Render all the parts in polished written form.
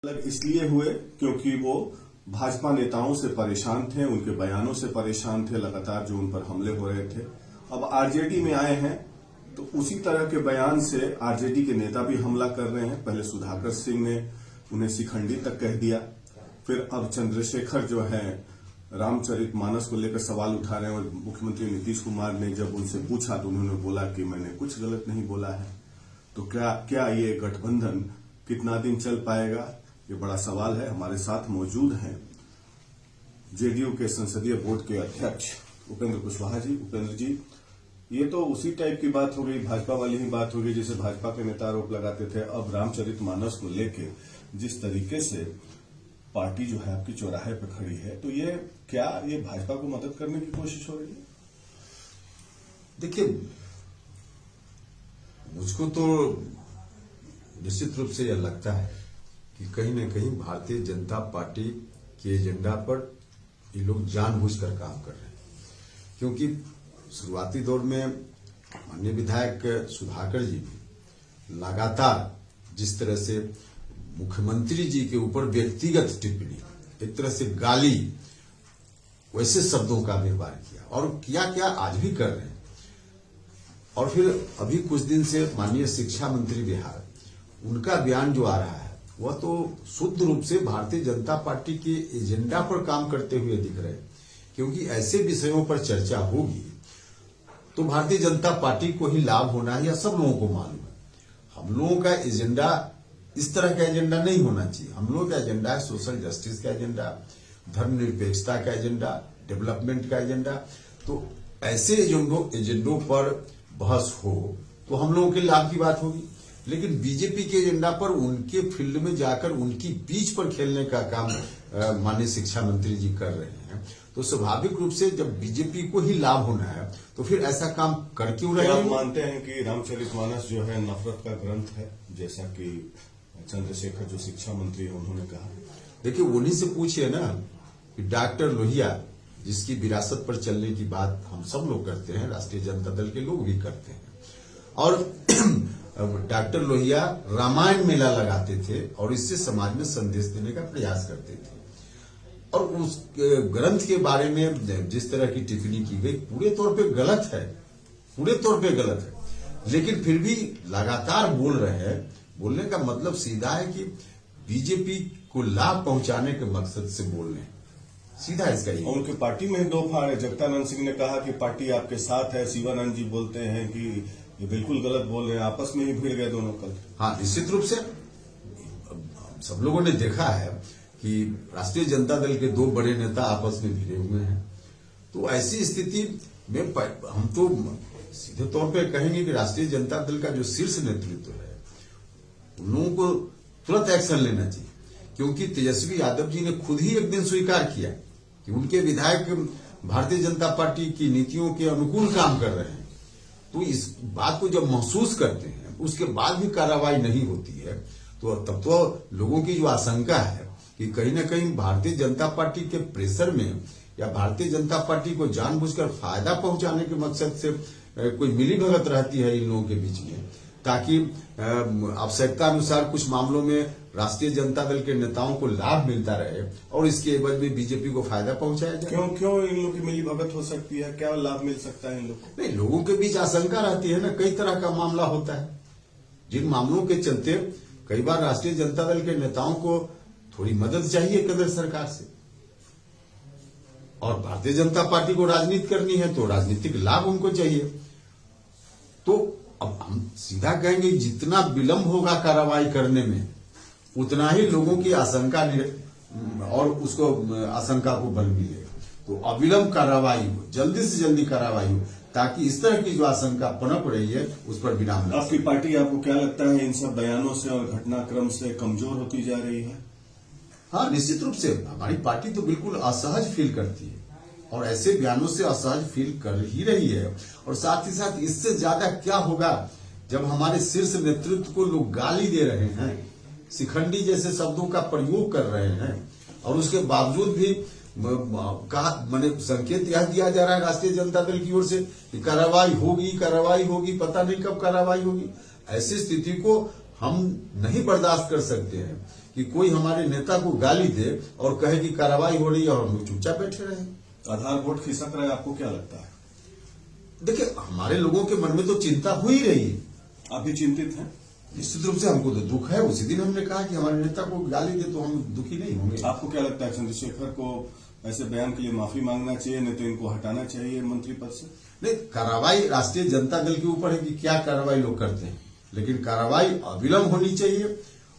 अलग इसलिए हुए क्योंकि वो भाजपा नेताओं से परेशान थे, उनके बयानों से परेशान थे, लगातार जो उन पर हमले हो रहे थे। अब आरजेडी में आए हैं तो उसी तरह के बयान से आरजेडी के नेता भी हमला कर रहे हैं। पहले सुधाकर सिंह ने उन्हें शिखंडी तक कह दिया, फिर अब चंद्रशेखर जो है रामचरितमानस को लेकर सवाल उठा रहे हैं और मुख्यमंत्री नीतीश कुमार ने जब उनसे पूछा तो उन्होंने बोला कि मैंने कुछ गलत नहीं बोला है। तो क्या ये गठबंधन कितना दिन चल पाएगा, ये बड़ा सवाल है। हमारे साथ मौजूद हैं जेडीयू के संसदीय बोर्ड के अध्यक्ष उपेंद्र कुशवाहा जी। उपेंद्र जी, ये तो उसी टाइप की बात हो गई, भाजपा वाली ही बात हो गई जैसे भाजपा के नेता आरोप लगाते थे। अब रामचरितमानस को लेके जिस तरीके से पार्टी जो है आपकी चौराहे पर खड़ी है, तो ये भाजपा को मदद करने की कोशिश हो रही है? देखिए, मुझको तो निश्चित रूप से यह लगता है कि कहीं न कहीं भारतीय जनता पार्टी के एजेंडा पर ये लोग जानबूझकर काम कर रहे हैं। क्योंकि शुरुआती दौर में माननीय विधायक सुधाकर जी भी लगातार जिस तरह से मुख्यमंत्री जी के ऊपर व्यक्तिगत टिप्पणी, एक तरह से गाली, वैसे शब्दों का व्यवहार किया और क्या आज भी कर रहे हैं। और फिर अभी कुछ दिन से माननीय शिक्षा मंत्री बिहार, उनका बयान जो आ रहा है वह तो शुद्ध रूप से भारतीय जनता पार्टी के एजेंडा पर काम करते हुए दिख रहे हैं। क्योंकि ऐसे विषयों पर चर्चा होगी तो भारतीय जनता पार्टी को ही लाभ होना है, या सब लोगों को मालूम है। हम लोगों का एजेंडा इस तरह का एजेंडा नहीं होना चाहिए। हम लोगों का एजेंडा है सोशल जस्टिस का एजेंडा, धर्मनिरपेक्षता का एजेंडा, डेवलपमेंट का एजेंडा। तो ऐसे एजेंडों पर बहस हो तो हम लोगों के लाभ की बात होगी। लेकिन बीजेपी के एजेंडा पर उनके फील्ड में जाकर उनकी पिच पर खेलने का काम माननीय शिक्षा मंत्री जी कर रहे हैं, तो स्वाभाविक रूप से जब बीजेपी को ही लाभ होना है तो फिर ऐसा काम कर क्यों रहे हैं? आप मानते हैं कि रामचरितमानस जो है नफरत का ग्रंथ है, जैसा कि चंद्रशेखर जो शिक्षा मंत्री है उन्होंने कहा? देखिए, उन्हीं से पूछिए ना कि डॉक्टर लोहिया, जिसकी विरासत पर चलने की बात हम सब लोग करते हैं, राष्ट्रीय जनता दल के लोग भी करते हैं, और डॉक्टर लोहिया रामायण मेला लगाते थे और इससे समाज में संदेश देने का प्रयास करते थे। और उस ग्रंथ के बारे में जिस तरह की टिप्पणी की गई पूरे तौर पे गलत है, पूरे तौर पे गलत है। लेकिन फिर भी लगातार बोल रहे हैं। बोलने का मतलब सीधा है कि बीजेपी को लाभ पहुंचाने के मकसद से बोल रहे हैं, सीधा इसका ही। उनके पार्टी में दो फाड़ है। जगतानंद सिंह ने कहा कि पार्टी आपके साथ है, शिवानंद जी बोलते हैं कि ये बिल्कुल गलत बोल रहे हैं, आपस में ही भिड़ गए दोनों कल। हाँ, निश्चित रूप से सब लोगों ने देखा है कि राष्ट्रीय जनता दल के दो बड़े नेता आपस में भिड़े हुए हैं। तो ऐसी स्थिति में हम तो सीधे तौर पे कहेंगे कि राष्ट्रीय जनता दल का जो शीर्ष नेतृत्व है उन लोगों को तुरंत एक्शन लेना चाहिए। क्योंकि तेजस्वी यादव जी ने खुद ही एक दिन स्वीकार किया कि उनके विधायक भारतीय जनता पार्टी की नीतियों के अनुकूल काम कर रहे हैं। तो इस बात को जब महसूस करते हैं उसके बाद भी कार्रवाई नहीं होती है, तो तब तो लोगों की जो आशंका है कि कहीं ना कहीं भारतीय जनता पार्टी के प्रेशर में या भारतीय जनता पार्टी को जानबूझकर फायदा पहुंचाने के मकसद से कोई मिलीभगत रहती है इन लोगों के बीच में, ताकि आवश्यकता अनुसार कुछ मामलों में राष्ट्रीय जनता दल के नेताओं को लाभ मिलता रहे और इसके एवज में बीजेपी को फायदा पहुंचाया जाए। क्यों इन लोगों की मिलीभगत हो सकती है? क्या लाभ मिल सकता है इन लोगों को? नहीं, लोगों के बीच आशंका रहती है ना, कई तरह का मामला होता है जिन मामलों के चलते कई बार राष्ट्रीय जनता दल के नेताओं को थोड़ी मदद चाहिए केंद्र सरकार से, और भारतीय जनता पार्टी को राजनीति करनी है तो राजनीतिक लाभ उनको चाहिए। तो अब हम सीधा कहेंगे जितना विलंब होगा कार्रवाई करने में उतना ही लोगों की आशंका और उसको आशंका को बल मिलेगा। तो अविलंब कार्रवाई हो, जल्दी से जल्दी कार्रवाई हो, ताकि इस तरह की जो आशंका पनप रही है उस पर विराम लगे। आपकी पार्टी, आपको क्या लगता है, इन सब बयानों से और घटनाक्रम से कमजोर होती जा रही है? हाँ, निश्चित रूप से हमारी पार्टी तो बिल्कुल असहज फील करती है और ऐसे बयानों से असहज फील कर ही रही है। और साथ ही साथ इससे ज्यादा क्या होगा जब हमारे शीर्ष नेतृत्व को लोग गाली दे रहे हैं, शिखंडी जैसे शब्दों का प्रयोग कर रहे हैं, और उसके बावजूद भी मैंने संकेत यह दिया जा रहा है राष्ट्रीय जनता दल की ओर से कि कार्रवाई होगी, पता नहीं कब कार्रवाई होगी। ऐसी स्थिति को हम नहीं बर्दाश्त कर सकते हैं कि कोई हमारे नेता को गाली दे और कहे कि कार्रवाई हो रही है और हम लोग चुपचाप बैठे रहे। आधार वोट खिसक रहा है, आपको क्या लगता है? देखिए, हमारे लोगों के मन में तो चिंता हो ही रही है। आप भी चिंतित हैं? निश्चित रूप से हमको तो दुख है। उसी दिन हमने कहा कि हमारे नेता को गाली दे तो हम दुखी नहीं होंगे। आपको क्या लगता है चंद्रशेखर को ऐसे बयान के लिए माफी मांगना चाहिए, नहीं तो इनको हटाना चाहिए मंत्री पद से? नहीं, कार्रवाई राष्ट्रीय जनता दल के ऊपर है कि क्या कार्रवाई लोग करते हैं, लेकिन कार्रवाई अविलंब होनी चाहिए।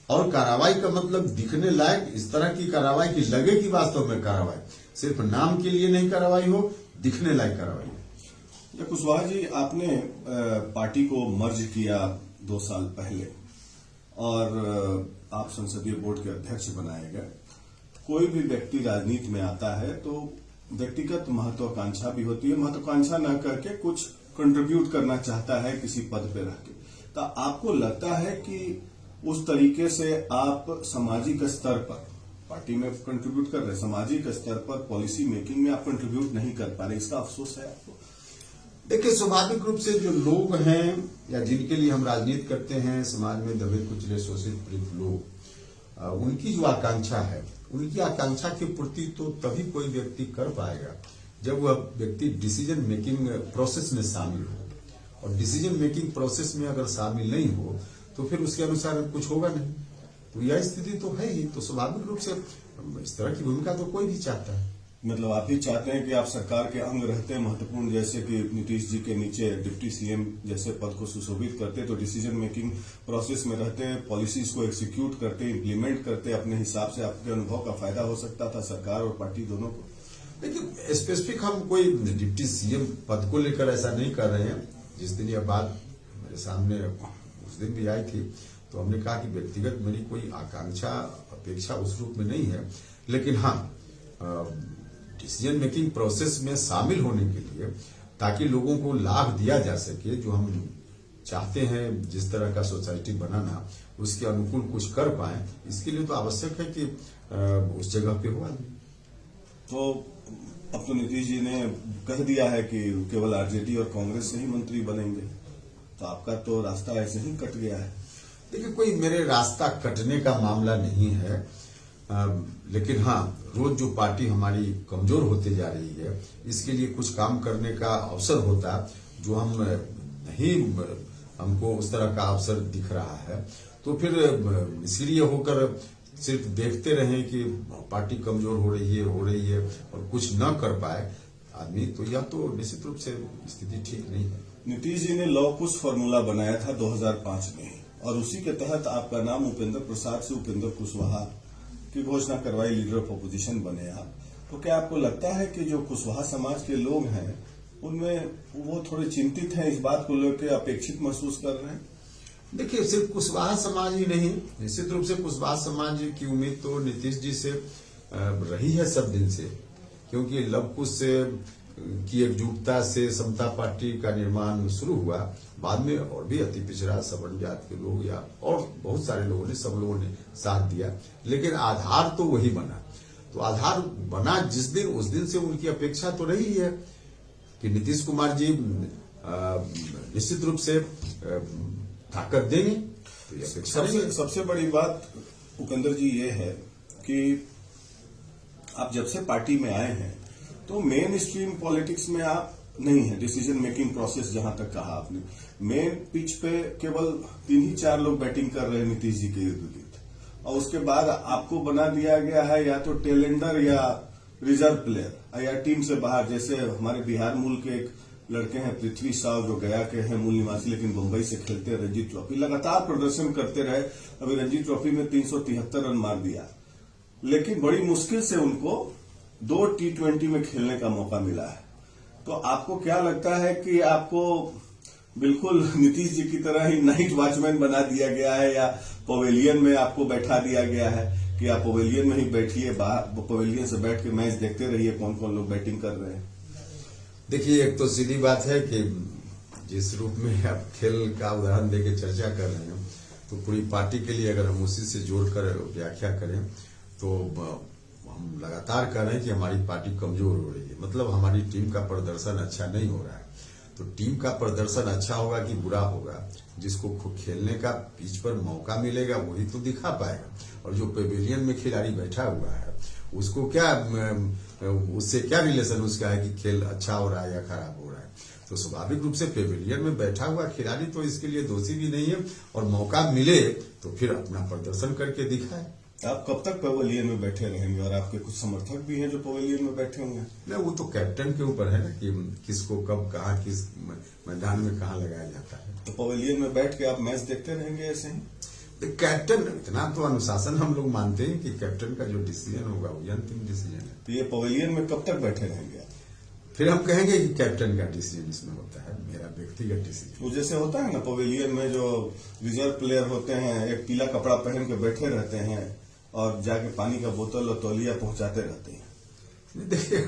और कार्रवाई का मतलब दिखने लायक इस तरह की कार्रवाई की लगे कि वास्तव में कार्रवाई, सिर्फ नाम के लिए नहीं कार्रवाई हो, दिखने लायक कार्रवाई। कुशवाहा जी, आपने पार्टी को मर्ज किया 2 साल पहले और आप संसदीय बोर्ड के अध्यक्ष बनाए गए। कोई भी व्यक्ति राजनीति में आता है तो व्यक्तिगत महत्वाकांक्षा भी होती है, महत्वाकांक्षा न करके कुछ कंट्रीब्यूट करना चाहता है किसी पद पे रह के। तो आपको लगता है कि उस तरीके से आप सामाजिक स्तर पर पार्टी में कंट्रीब्यूट कर रहे, सामाजिक स्तर पर पॉलिसी मेकिंग में आप कंट्रीब्यूट नहीं कर पा रहे, इसका अफसोस है आपको? देखिए, स्वाभाविक रूप से जो लोग हैं या जिनके लिए हम राजनीति करते हैं, समाज में दबे कुचले शोषित पीड़ित लोग, उनकी जो आकांक्षा है, उनकी आकांक्षा की पूर्ति तो तभी कोई व्यक्ति कर पाएगा जब वह व्यक्ति डिसीजन मेकिंग प्रोसेस में शामिल हो। और डिसीजन मेकिंग प्रोसेस में अगर शामिल नहीं हो तो फिर उसके अनुसार कुछ होगा नहीं। तो यह स्थिति तो है ही। तो स्वाभाविक रूप से इस तरह की भूमिका तो कोई भी चाहता है। मतलब आप ही चाहते हैं कि आप सरकार के अंग रहते महत्वपूर्ण, जैसे कि नीतीश जी के नीचे डिप्टी सीएम जैसे पद को सुशोभित करते, तो डिसीजन मेकिंग प्रोसेस में रहते, पॉलिसीज को एग्जीक्यूट करते, इम्प्लीमेंट करते अपने हिसाब से। आपके अनुभव का फायदा हो सकता था सरकार और पार्टी दोनों को। देखिए, स्पेसिफिक हम कोई डिप्टी सीएम पद को लेकर ऐसा नहीं कर रहे हैं। जिस दिन यह बात मेरे सामने उस दिन भी आई थी तो हमने कहा कि व्यक्तिगत मेरी कोई आकांक्षा अपेक्षा उस रूप में नहीं है, लेकिन हाँ, डिसीजन मेकिंग प्रोसेस में शामिल होने के लिए ताकि लोगों को लाभ दिया जा सके, जो हम चाहते हैं जिस तरह का सोसाइटी बनाना, उसके अनुकूल कुछ कर पाए, इसके लिए तो आवश्यक है कि उस जगह पे हो आदमी। तो अब तो नीतीश जी ने कह दिया है कि केवल आरजेडी और कांग्रेस से ही मंत्री बनेंगे, तो आपका तो रास्ता ऐसे ही कट गया है। देखिए, कोई मेरे रास्ता कटने का मामला नहीं है, लेकिन हाँ, रोज जो पार्टी हमारी कमजोर होते जा रही है, इसके लिए कुछ काम करने का अवसर होता जो हम नहीं, हमको उस तरह का अवसर दिख रहा है, तो फिर इसलिए होकर सिर्फ देखते रहें कि पार्टी कमजोर हो रही है और कुछ न कर पाए आदमी, तो यह तो निश्चित रूप से स्थिति ठीक नहीं है। नीतीश जी ने लौ कुश फॉर्मूला बनाया था 2005 में, और उसी के तहत आपका नाम उपेंद्र प्रसाद से उपेंद्र कुशवाहा की घोषणा करवाई, लीडर ऑफ अपोजिशन बने आप। तो क्या आपको लगता है कि जो कुशवाहा समाज के लोग हैं उनमें वो थोड़े चिंतित हैं, इस बात को लेकर अपेक्षित महसूस कर रहे हैं? देखिए, सिर्फ कुशवाहा समाज ही नहीं, निश्चित रूप से कुशवाहा समाज की उम्मीद तो नीतीश जी से रही है सब दिन से, क्योंकि लव कुश से की एकजुटता से समता पार्टी का निर्माण शुरू हुआ। बाद में और भी अति पिछड़ा सवर्ण जात के लोग या और बहुत सारे लोगों ने, सब लोगों ने साथ दिया, लेकिन आधार तो वही बना। तो आधार बना जिस दिन, उस दिन से उनकी अपेक्षा तो रही है कि नीतीश कुमार जी निश्चित रूप से ताकत देंगे। तो सबसे बड़ी बात उपेंद्र जी ये है कि आप जब से पार्टी में आए हैं तो मेन स्ट्रीम पॉलिटिक्स में आप नहीं है। डिसीजन मेकिंग प्रोसेस जहां तक कहा आपने, मेन पिच पे केवल 3 ही 4 लोग बैटिंग कर रहे हैं नीतीश जी के इर्द गिर्द, और उसके बाद आपको बना दिया गया है या तो टेलेंडर या रिजर्व प्लेयर या टीम से बाहर। जैसे हमारे बिहार मूल के एक लड़के हैं पृथ्वी साव, जो गया के हैं मूल निवासी, लेकिन मुंबई से खेलते हैं रणजी ट्रॉफी, लगातार प्रदर्शन करते रहे। अभी रणजी ट्रॉफी में 373 रन मार दिया, लेकिन बड़ी मुश्किल से उनको 2 T20 में खेलने का मौका मिला है। तो आपको क्या लगता है कि आपको बिल्कुल नीतीश जी की तरह ही नाइट वॉचमैन बना दिया गया है, या पवेलियन में आपको बैठा दिया गया है कि आप पवेलियन में ही बैठिए, पवेलियन से बैठ के मैच देखते रहिए कौन कौन लोग बैटिंग कर रहे हैं? देखिए, एक तो सीधी बात है कि जिस रूप में आप खेल का उदाहरण देके चर्चा कर रहे हैं, तो पूरी पार्टी के लिए अगर हम उसी से जोड़कर व्याख्या करें तो हम लगातार कह रहे हैं कि हमारी पार्टी कमजोर हो रही है, मतलब हमारी टीम का प्रदर्शन अच्छा नहीं हो रहा है। तो टीम का प्रदर्शन अच्छा होगा कि बुरा होगा, जिसको खेलने का पिच पर मौका मिलेगा वही तो दिखा पाएगा। और जो पेविलियन में खिलाड़ी बैठा हुआ है उसको क्या, उससे क्या रिलेशन उसका है कि खेल अच्छा हो रहा है या खराब हो रहा है। तो स्वाभाविक रूप से पेविलियन में बैठा हुआ खिलाड़ी तो इसके लिए दोषी भी नहीं है, और मौका मिले तो फिर अपना प्रदर्शन करके दिखाए। आप कब तक पवेलियन में बैठे रहेंगे, और आपके कुछ समर्थक भी हैं जो पवेलियन में बैठे हुए हैं? नहीं, वो तो कैप्टन के ऊपर है ना कि किसको कब कहाँ किस मैदान में कहाँ लगाया जाता है। तो पवेलियन में बैठ के आप मैच देखते रहेंगे ऐसे ही? कैप्टन इतना तो अनुशासन हम लोग मानते हैं कि कैप्टन का जो डिसीजन होगा वही अंतिम डिसीजन है। तो ये पवेलियन में कब तक बैठे रहेंगे आप? फिर हम कहेंगे कि कैप्टन का डिसीजन इसमें होता है, मेरा व्यक्तिगत डिसीजन। वो जैसे होता है ना पवेलियन में जो रिजर्व प्लेयर होते हैं, एक पीला कपड़ा पहन के बैठे रहते हैं और जाके पानी का बोतल और तौलिया पहुंचाते रहते हैं। देखिए,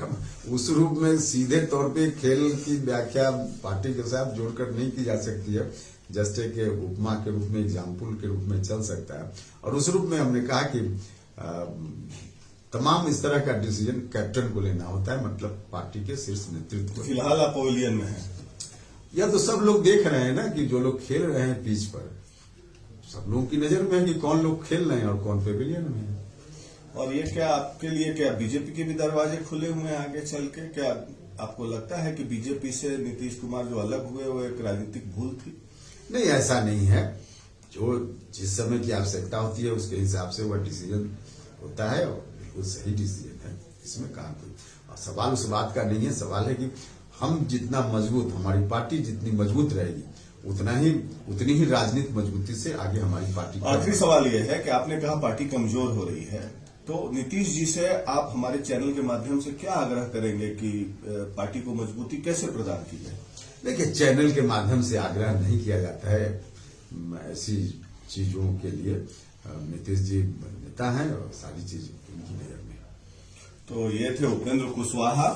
उस रूप में सीधे तौर पे खेल की व्याख्या पार्टी के साथ जोड़कर नहीं की जा सकती है। जस्ट के उपमा के रूप में, एग्जाम्पल के रूप में चल सकता है। और उस रूप में हमने कहा कि तमाम इस तरह का डिसीजन कैप्टन को लेना होता है, मतलब पार्टी के शीर्ष नेतृत्व को। फिलहाल आप पवेलियन में हैं? या तो सब लोग देख रहे हैं ना कि जो लोग खेल रहे हैं पिच पर, सब लोगों की नजर में है कि कौन लोग खेल रहे हैं और कौन पेविलियन में है। और ये क्या आपके लिए, क्या बीजेपी के भी दरवाजे खुले हुए हैं आगे चल के? क्या आपको लगता है कि बीजेपी से नीतीश कुमार जो अलग हुए वो एक राजनीतिक भूल थी? नहीं, ऐसा नहीं है। जो जिस समय की आवश्यकता होती है उसके हिसाब से वह डिसीजन होता है, और बिल्कुल सही डिसीजन है। इसमें कहा कोई सवाल उस बात का नहीं है। सवाल है कि हम जितना मजबूत, हमारी पार्टी जितनी मजबूत रहेगी उतनी ही राजनीतिक मजबूती से आगे हमारी पार्टी। आखिरी सवाल यह है कि आपने कहा पार्टी कमजोर हो रही है, तो नीतीश जी से आप हमारे चैनल के माध्यम से क्या आग्रह करेंगे कि पार्टी को मजबूती कैसे प्रदान की जाए? देखिए, चैनल के माध्यम से आग्रह नहीं किया जाता है ऐसी चीजों के लिए। नीतीश जी नेता हैं और सारी चीज उनकी नजर में। तो ये थे उपेंद्र कुशवाहा।